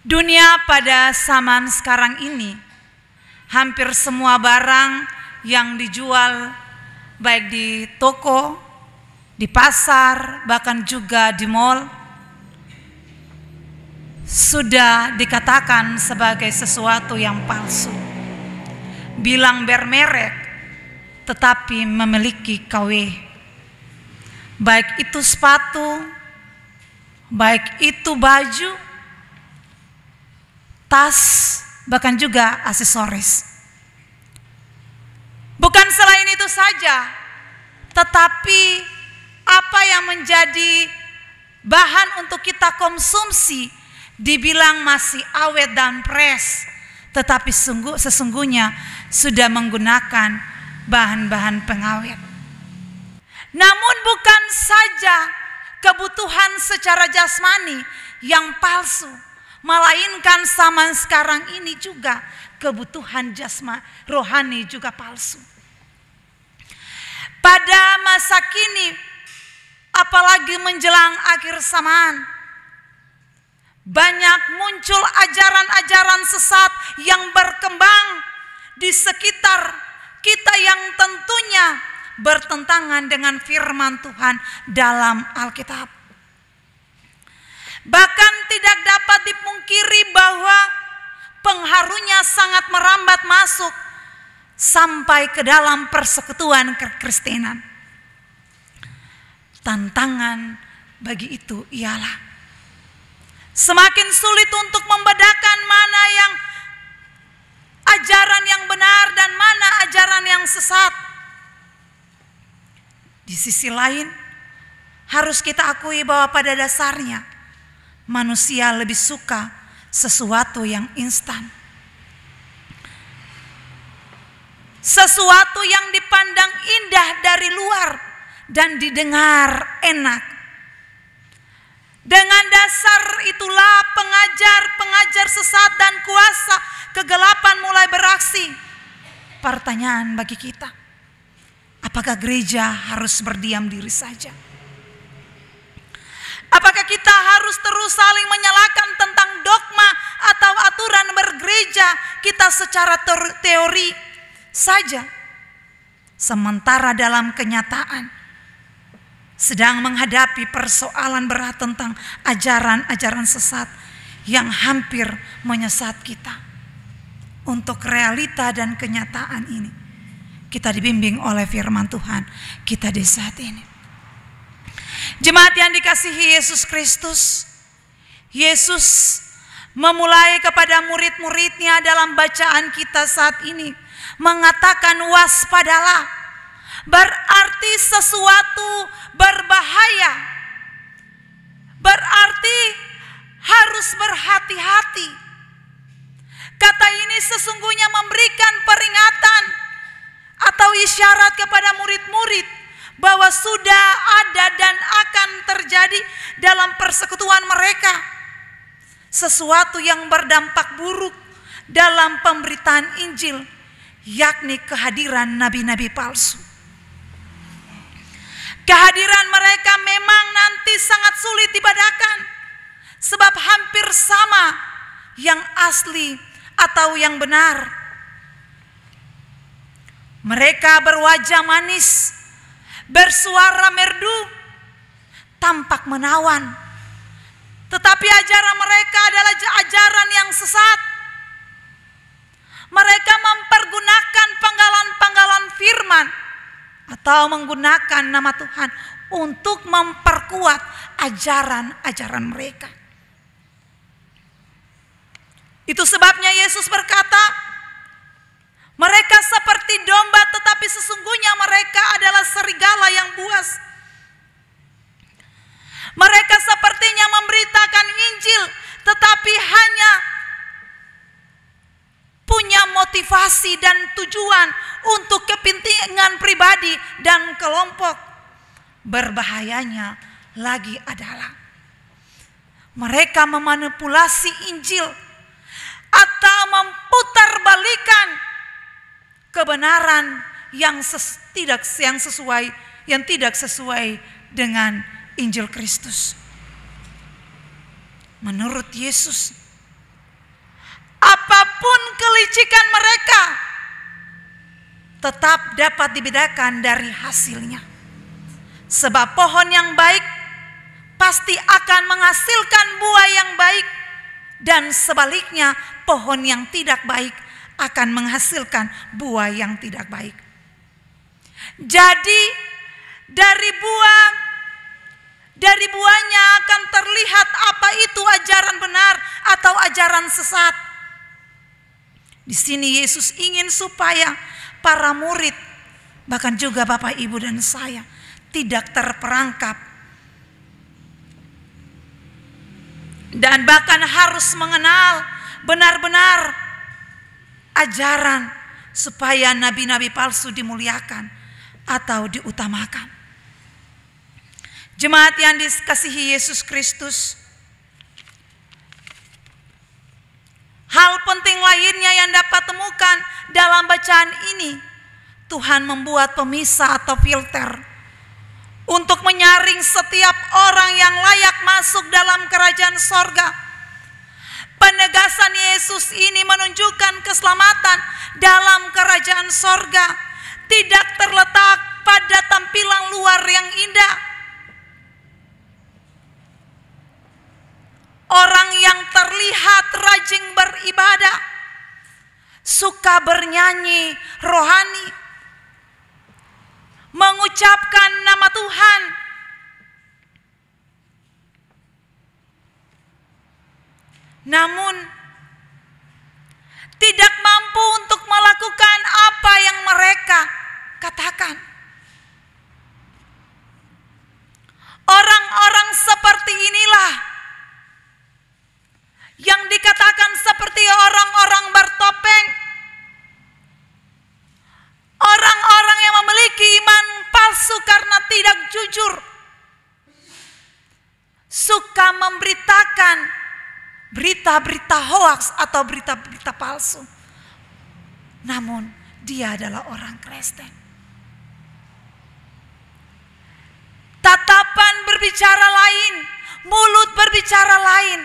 Dunia pada zaman sekarang ini, hampir semua barang yang dijual baik di toko, di pasar, bahkan juga di mall, sudah dikatakan sebagai sesuatu yang palsu. Bilang bermerek tetapi memiliki KW. Baik itu sepatu, baik itu baju, tas, bahkan juga aksesoris. Bukan selain itu saja, tetapi apa yang menjadi bahan untuk kita konsumsi dibilang masih awet dan fresh, tetapi sesungguhnya sudah menggunakan bahan-bahan pengawet. Namun bukan saja kebutuhan secara jasmani yang palsu, melainkan zaman sekarang ini juga kebutuhan jasmani rohani juga palsu. Pada masa kini, apalagi menjelang akhir zaman, banyak muncul ajaran-ajaran sesat yang berkembang di sekitar kita yang tentunya bertentangan dengan firman Tuhan dalam Alkitab. Bahkan tidak dapat dipungkiri bahwa pengaruhnya sangat merambat masuk sampai ke dalam persekutuan kekristenan. Tantangan bagi itu ialah semakin sulit untuk membedakan mana yang ajaran yang benar dan mana ajaran yang sesat. Di sisi lain, harus kita akui bahwa pada dasarnya manusia lebih suka sesuatu yang instan. Sesuatu yang dipandang indah dari luar dan didengar enak. Dengan dasar itulah pengajar-pengajar sesat dan kuasa kegelapan mulai beraksi. Pertanyaan bagi kita, apakah gereja harus berdiam diri saja? Apakah kita harus terus saling menyalahkan tentang dogma atau aturan bergereja kita secara teori saja, sementara dalam kenyataan sedang menghadapi persoalan berat tentang ajaran-ajaran sesat yang hampir menyesat kita? Untuk realita dan kenyataan ini, kita dibimbing oleh firman Tuhan kita di saat ini. Jemaat yang dikasihi Yesus Kristus, Yesus memulai kepada murid-muridnya dalam bacaan kita saat ini mengatakan waspadalah, berarti sesuatu berbahaya, berarti harus berhati-hati. Kata ini sesungguhnya memberikan peringatan atau isyarat kepada murid-murid bahwa sudah ada dan akan terjadi dalam persekutuan mereka sesuatu yang berdampak buruk dalam pemberitaan Injil, yakni kehadiran nabi-nabi palsu. Kehadiran mereka memang nanti sangat sulit dibedakan, sebab hampir sama yang asli atau yang benar. Mereka berwajah manis, bersuara merdu, tampak menawan, tetapi ajaran mereka adalah ajaran yang sesat. Mereka mempergunakan penggalan-penggalan firman atau menggunakan nama Tuhan untuk memperkuat ajaran-ajaran mereka. Itu sebabnya Yesus berkata, mereka seperti domba tetapi sesungguhnya mereka adalah serigala yang buas. Mereka sepertinya memberitakan Injil tetapi hanya punya motivasi dan tujuan untuk kepentingan pribadi dan kelompok. Berbahayanya lagi adalah mereka memanipulasi Injil atau memutarbalikan kebenaran yang tidak sesuai dengan Injil Kristus. Menurut Yesus, apapun kelicikan mereka, tetap dapat dibedakan dari hasilnya. Sebab pohon yang baik pasti akan menghasilkan buah yang baik, dan sebaliknya pohon yang tidak baik akan menghasilkan buah yang tidak baik. Jadi dari buahnya akan terlihat apa itu ajaran benar atau ajaran sesat. Di sini Yesus ingin supaya para murid, bahkan juga Bapak, Ibu, dan saya tidak terperangkap dan bahkan harus mengenal benar-benar ajaran supaya nabi-nabi palsu dimuliakan atau diutamakan. Jemaat yang dikasihi Yesus Kristus, hal penting lainnya yang dapat temukan dalam bacaan ini, Tuhan membuat pemisah atau filter untuk menyaring setiap orang yang layak masuk dalam kerajaan sorga. Penegasan Yesus ini menunjukkan keselamatan dalam kerajaan sorga tidak terletak pada tampilan luar yang indah. Orang yang terlihat rajin beribadah, suka bernyanyi rohani, mengucapkan nama Tuhan, namun tidak mampu untuk melakukan apa yang mereka katakan. Orang-orang seperti inilah yang dikatakan seperti orang-orang bertopeng, orang-orang yang memiliki iman palsu karena tidak jujur, suka memberitakan berita-berita hoaks atau berita-berita palsu, namun dia adalah orang Kristen. Tatapan berbicara lain, mulut berbicara lain,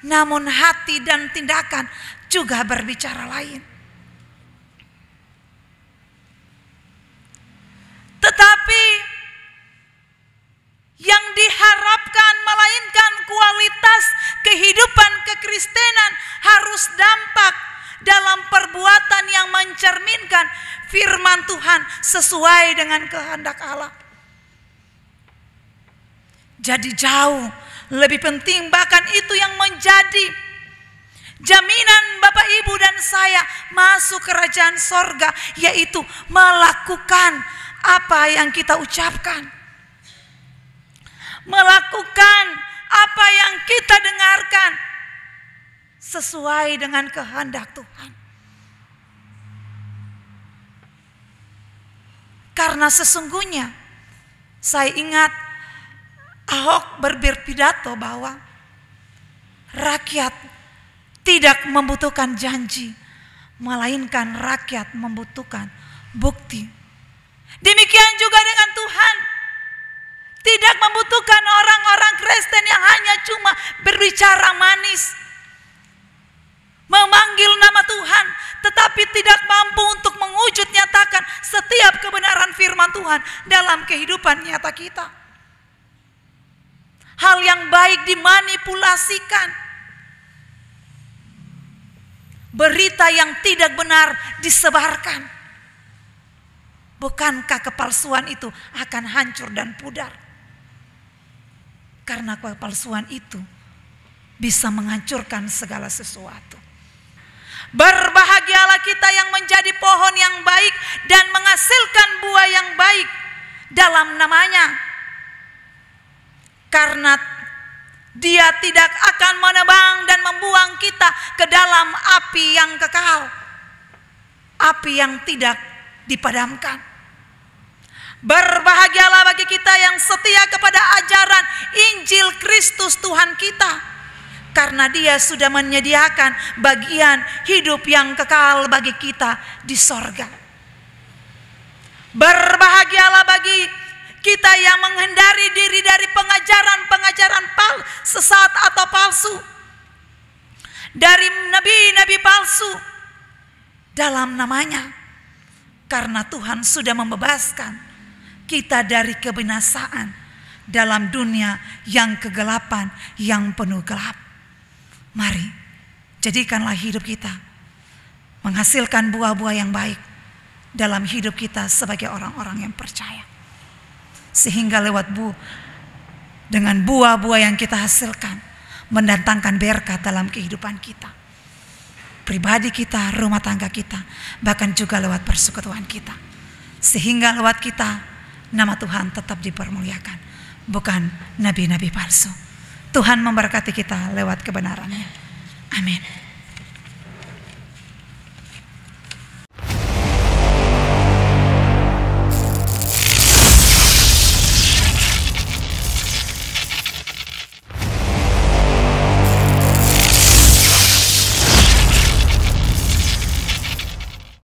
namun hati dan tindakan juga berbicara lain. Tetapi yang diharapkan melainkan kualitas kehidupan kekristenan harus dampak dalam perbuatan yang mencerminkan firman Tuhan sesuai dengan kehendak Allah. Jadi jauh lebih penting, bahkan itu yang menjadi jaminan Bapak, Ibu, dan saya masuk kerajaan sorga, yaitu melakukan apa yang kita ucapkan, melakukan apa yang kita dengarkan sesuai dengan kehendak Tuhan. Karena sesungguhnya saya ingat Ahok berpidato bahwa rakyat tidak membutuhkan janji, melainkan rakyat membutuhkan bukti. Demikian juga dengan Tuhan, tidak membutuhkan orang-orang Kristen yang hanya cuma berbicara manis, memanggil nama Tuhan, tetapi tidak mampu untuk mewujud nyatakan setiap kebenaran firman Tuhan dalam kehidupan nyata kita. Hal yang baik dimanipulasikan, berita yang tidak benar disebarkan. Bukankah kepalsuan itu akan hancur dan pudar? Karena kepalsuan itu bisa menghancurkan segala sesuatu. Berbahagialah kita yang menjadi pohon yang baik dan menghasilkan buah yang baik dalam namanya. Karena Dia tidak akan menebang dan membuang kita ke dalam api yang kekal, api yang tidak dipadamkan. Berbahagialah bagi kita yang setia kepada ajaran Injil Kristus Tuhan kita, karena Dia sudah menyediakan bagian hidup yang kekal bagi kita di sorga. Berbahagialah bagi kita yang menghindari diri dari pengajaran-pengajaran sesat atau palsu dari nabi-nabi nabi-nabi palsu dalam namanya. Karena Tuhan sudah membebaskan kita dari kebinasaan dalam dunia yang kegelapan, yang penuh gelap. Mari, jadikanlah hidup kita menghasilkan buah-buah yang baik dalam hidup kita sebagai orang-orang yang percaya. Sehingga dengan buah-buah yang kita hasilkan mendatangkan berkat dalam kehidupan kita, pribadi kita, rumah tangga kita, bahkan juga lewat persekutuan kita. Sehingga lewat kita nama Tuhan tetap dipermuliakan, bukan nabi-nabi palsu. Tuhan memberkati kita lewat kebenarannya. Amin.